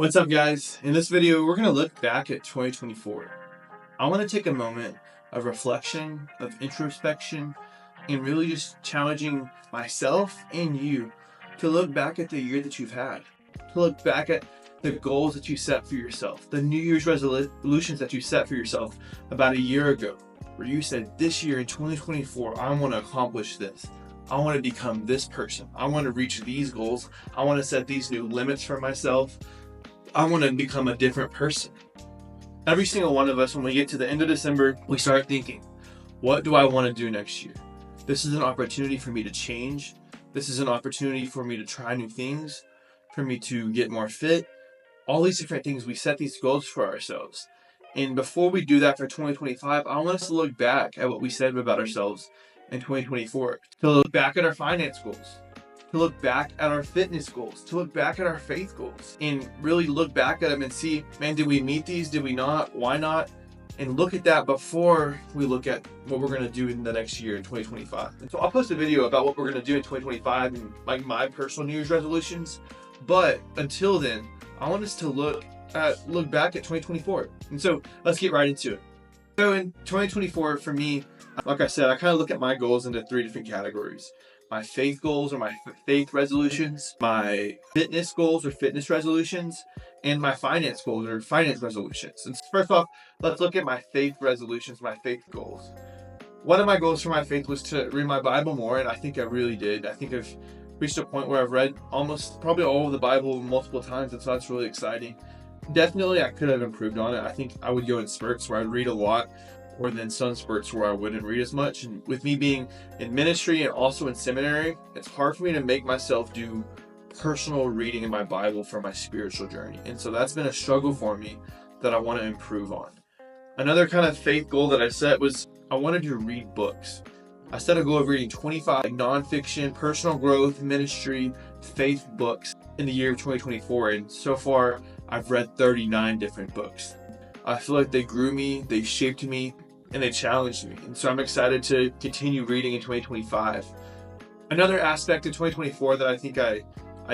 What's up, guys? In this video, we're going to look back at 2024. I want to take a moment of reflection, of introspection, and really just challenging myself and you to look back at the year that you've had, to look back at the goals that you set for yourself, the New Year's resolutions that you set for yourself about a year ago, where you said, this year in 2024, I want to accomplish this. I want to become this person. I want to reach these goals. I want to set these new limits for myself. I want to become a different person. Every single one of us, when we get to the end of December, we start thinking, what do I want to do next year? This is an opportunity for me to change. This is an opportunity for me to try new things, for me to get more fit. All these different things, we set these goals for ourselves. And before we do that for 2025, I want us to look back at what we said about ourselves in 2024, to look back at our finance goals, to look back at our fitness goals, to look back at our faith goals, and really look back at them and see, man, did we meet these? Did we not? Why not? And look at that before we look at what we're going to do in the next year in 2025. And so I'll post a video about what we're going to do in 2025 and like my personal New Year's resolutions. But until then, I want us to look back at 2024. And so let's get right into it. So in 2024, for me, like I said, I kind of look at my goals into three different categories. My faith goals or my faith resolutions, my fitness goals or fitness resolutions, and my finance goals or finance resolutions. And first off, let's look at my faith resolutions, my faith goals. One of my goals for my faith was to read my Bible more, and I think I really did. I think I've reached a point where I've read probably all of the Bible multiple times, and so that's really exciting. Definitely, I could have improved on it. I think I would go in spurts where I'd read a lot, or then some spurts where I wouldn't read as much. And with me being in ministry and also in seminary, it's hard for me to make myself do personal reading in my Bible for my spiritual journey. And so that's been a struggle for me that I want to improve on. Another kind of faith goal that I set was I wanted to read books. I set a goal of reading 25 nonfiction, personal growth, ministry, faith books in the year of 2024. And so far, I've read 39 different books. I feel like they grew me, they shaped me, and they challenged me. And so I'm excited to continue reading in 2025. Another aspect of 2024 that I think I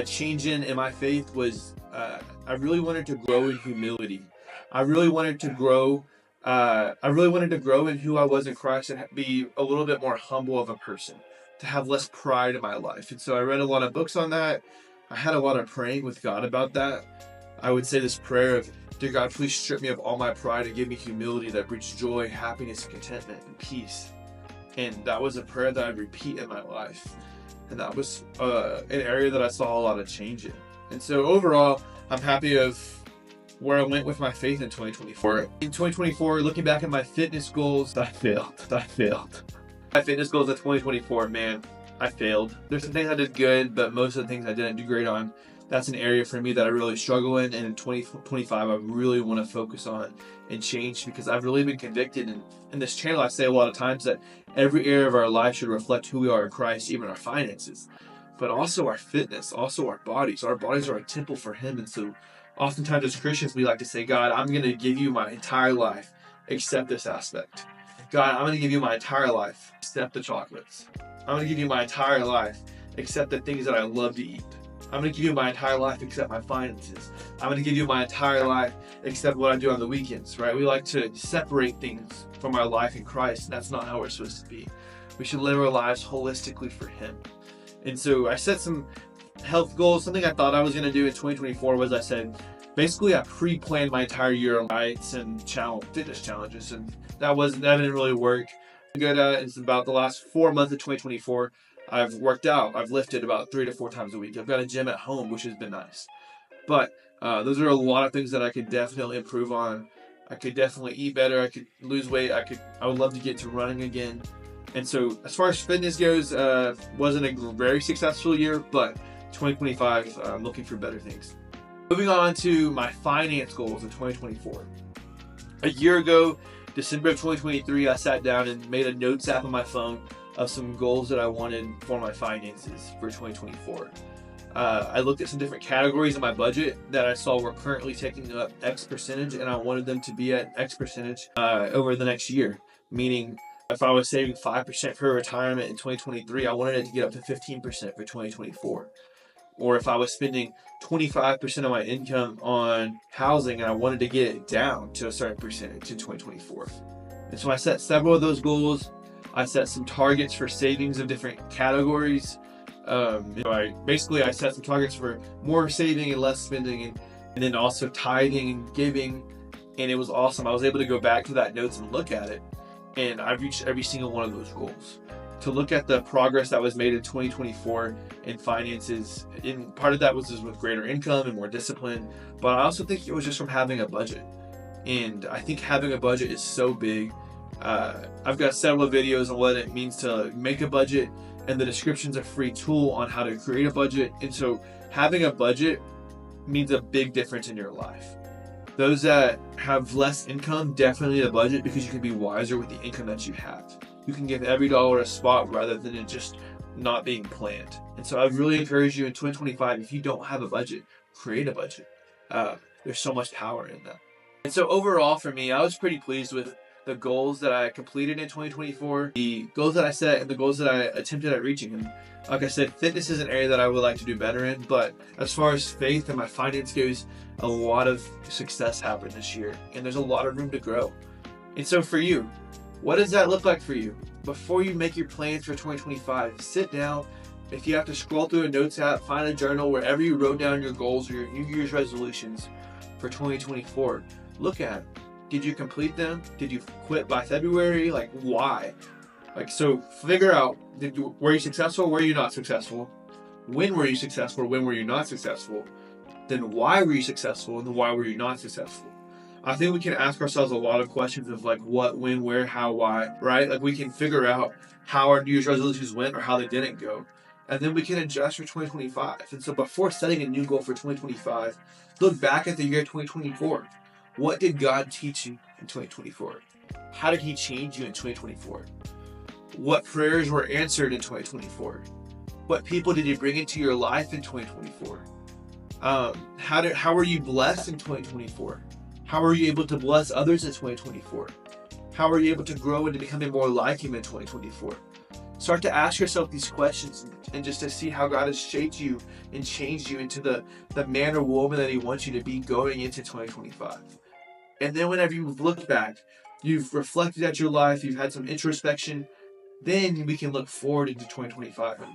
changed in my faith was I really wanted to grow in humility. I really wanted to grow in who I was in Christ and be a little bit more humble of a person, to have less pride in my life. And so I read a lot of books on that. I had a lot of praying with God about that. I would say this prayer of, dear God, please strip me of all my pride and give me humility that brings joy, happiness, contentment, and peace. And that was a prayer that I'd repeat in my life. And that was an area that I saw a lot of change in. And so overall, I'm happy of where I went with my faith in 2024. In 2024, looking back at my fitness goals, I failed. My fitness goals in 2024, man, I failed. There's some things I did good, but most of the things I didn't do great on. That's an area for me that I really struggle in, and in 2025 I really want to focus on and change, because I've really been convicted. And in this channel I say a lot of times that every area of our life should reflect who we are in Christ, even our finances, but also our fitness, also our bodies. Our bodies are a temple for Him. And so oftentimes as Christians we like to say, God, I'm going to give you my entire life except this aspect. God, I'm going to give you my entire life except the chocolates. I'm going to give you my entire life except the things that I love to eat. I'm going to give you my entire life except my finances. I'm going to give you my entire life except what I do on the weekends, right? We like to separate things from our life in Christ, and that's not how we're supposed to be. We should live our lives holistically for Him. And so I set some health goals. Something I thought I was going to do in 2024 was I basically I pre-planned my entire year on diets and fitness challenges, and that didn't really work. Good at it's about the last 4 months of 2024. I've worked out. I've lifted about 3 to 4 times a week. I've got a gym at home, which has been nice. But those are a lot of things that I could definitely improve on. I could definitely eat better. I could lose weight. I would love to get to running again. And so as far as fitness goes, wasn't a very successful year, but 2025, I'm looking for better things. Moving on to my finance goals in 2024. A year ago, December of 2023, I sat down and made a notes app on my phone of some goals that I wanted for my finances for 2024. I looked at some different categories in my budget that I saw were currently taking up X percentage, and I wanted them to be at X percentage over the next year. Meaning, if I was saving 5% for retirement in 2023, I wanted it to get up to 15% for 2024. or if I was spending 25% of my income on housing and I wanted to get it down to a certain percentage in 2024. And so I set several of those goals. I set some targets for savings of different categories. I set some targets for more saving and less spending, and then also tithing and giving. And it was awesome. I was able to go back to that notes and look at it, and I reached every single one of those goals. To look at the progress that was made in 2024 in finances, and part of that was just with greater income and more discipline, but I also think it was just from having a budget. And I think having a budget is so big. I've got several videos on what it means to make a budget, and the description's a free tool on how to create a budget. And so having a budget means a big difference in your life. Those that have less income definitely need a budget, because you can be wiser with the income that you have. You can give every dollar a spot rather than it just not being planned. And so I really encourage you in 2025, if you don't have a budget, create a budget. There's so much power in that. And so overall for me, I was pretty pleased with the goals that I completed in 2024, the goals that I set and the goals that I attempted at reaching. And like I said, fitness is an area that I would like to do better in, but as far as faith and my finance goes, a lot of success happened this year, and there's a lot of room to grow. And so for you, what does that look like for you? Before you make your plans for 2025, sit down. If you have to scroll through a notes app, find a journal, wherever you wrote down your goals or your New Year's resolutions for 2024, look at them. Did you complete them? Did you quit by February? Like, why? So figure out, were you successful? Were you not successful? When were you successful? When were you not successful? Then why were you successful? And then why were you not successful? I think we can ask ourselves a lot of questions of what, when, where, how, why, right? We can figure out how our New Year's resolutions went or how they didn't go. And then we can adjust for 2025. And so before setting a new goal for 2025, look back at the year 2024. What did God teach you in 2024? How did He change you in 2024? What prayers were answered in 2024? What people did He bring into your life in 2024? How were you blessed in 2024? How were you able to bless others in 2024? How were you able to grow into becoming more like Him in 2024? Start to ask yourself these questions and just to see how God has shaped you and changed you into the man or woman that He wants you to be going into 2025. And then whenever you've looked back, you've reflected at your life, you've had some introspection, then we can look forward into 2025. And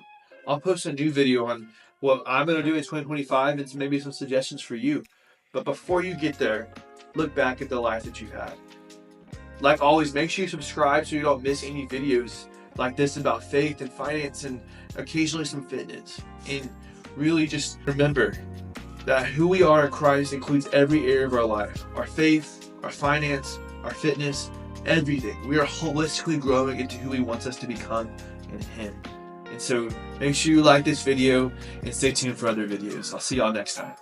I'll post a new video on what I'm going to do in 2025 and maybe some suggestions for you. But before you get there, look back at the life that you've had. Like always, make sure you subscribe so you don't miss any videos like this about faith and finance and occasionally some fitness. And really just remember that who we are in Christ includes every area of our life. Our faith, our finance, our fitness, everything. We are holistically growing into who He wants us to become in Him. And so make sure you like this video and stay tuned for other videos. I'll see y'all next time.